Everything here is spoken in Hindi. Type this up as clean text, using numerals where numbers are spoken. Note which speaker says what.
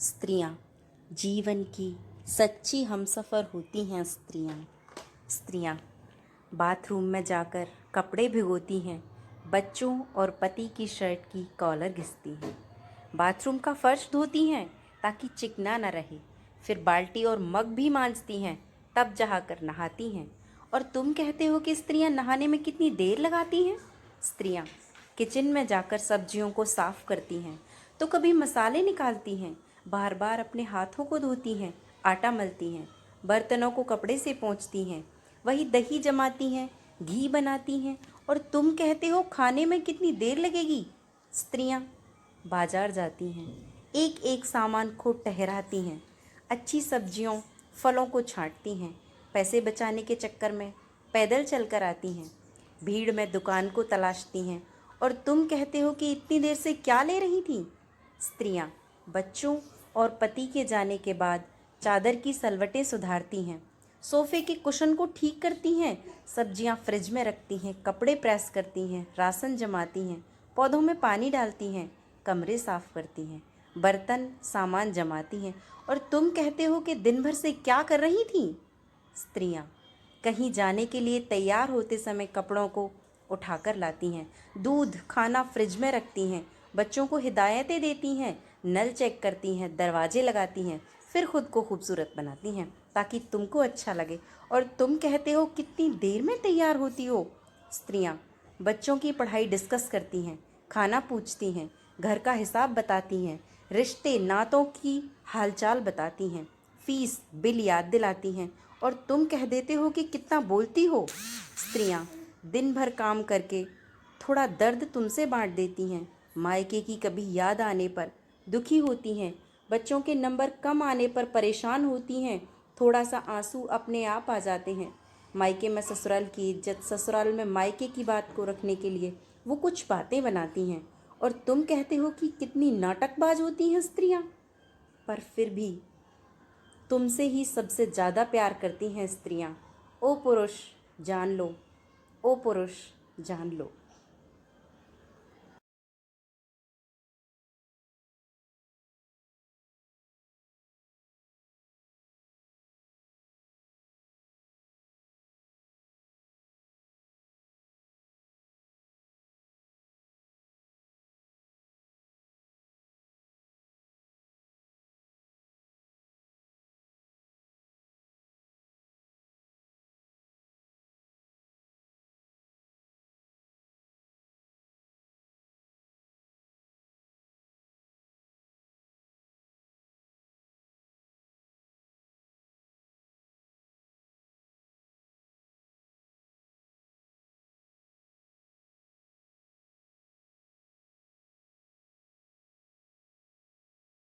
Speaker 1: स्त्रियां जीवन की सच्ची हमसफ़र होती हैं। स्त्रियां बाथरूम में जाकर कपड़े भिगोती हैं, बच्चों और पति की शर्ट की कॉलर घिसती हैं, बाथरूम का फर्श धोती हैं ताकि चिकना न रहे, फिर बाल्टी और मग भी मांजती हैं, तब जाकर नहाती हैं। और तुम कहते हो कि स्त्रियां नहाने में कितनी देर लगाती हैं। स्त्रियां किचन में जाकर सब्जियों को साफ करती हैं, तो कभी मसाले निकालती हैं, बार बार अपने हाथों को धोती हैं, आटा मलती हैं, बर्तनों को कपड़े से पोंछती हैं, वही दही जमाती हैं, घी बनाती हैं। और तुम कहते हो खाने में कितनी देर लगेगी। स्त्रियां बाजार जाती हैं, एक एक सामान को ठहराती हैं, अच्छी सब्जियों फलों को छांटती हैं, पैसे बचाने के चक्कर में पैदल चलकर आती हैं, भीड़ में दुकान को तलाशती हैं। और तुम कहते हो कि इतनी देर से क्या ले रही थी। स्त्रियां बच्चों और पति के जाने के बाद चादर की सलवटें सुधारती हैं, सोफे के कुशन को ठीक करती हैं, सब्जियां फ्रिज में रखती हैं, कपड़े प्रेस करती हैं, राशन जमाती हैं, पौधों में पानी डालती हैं, कमरे साफ करती हैं, बर्तन सामान जमाती हैं। और तुम कहते हो कि दिन भर से क्या कर रही थी। स्त्रियां कहीं जाने के लिए तैयार होते समय कपड़ों को उठाकर लाती हैं, दूध खाना फ्रिज में रखती हैं, बच्चों को हिदायतें देती हैं, नल चेक करती हैं, दरवाजे लगाती हैं, फिर खुद को खूबसूरत बनाती हैं ताकि तुमको अच्छा लगे। और तुम कहते हो कितनी देर में तैयार होती हो। स्त्रियां बच्चों की पढ़ाई डिस्कस करती हैं, खाना पूछती हैं, घर का हिसाब बताती हैं, रिश्ते नातों की हालचाल बताती हैं, फीस बिल याद दिलाती हैं। और तुम कह देते हो कि कितना बोलती हो। स्त्रियां दिन भर काम करके थोड़ा दर्द तुमसे बांट देती हैं, मायके की कभी याद आने पर दुखी होती हैं, बच्चों के नंबर कम आने पर परेशान होती हैं, थोड़ा सा आंसू अपने आप आ जाते हैं। मायके में ससुराल की इज्जत, ससुराल में मायके की बात को रखने के लिए वो कुछ बातें बनाती हैं। और तुम कहते हो कि कितनी नाटकबाज होती हैं स्त्रियां, पर फिर भी तुमसे ही सबसे ज़्यादा प्यार करती हैं स्त्रियां। ओ पुरुष जान लो, ओ पुरुष जान लो।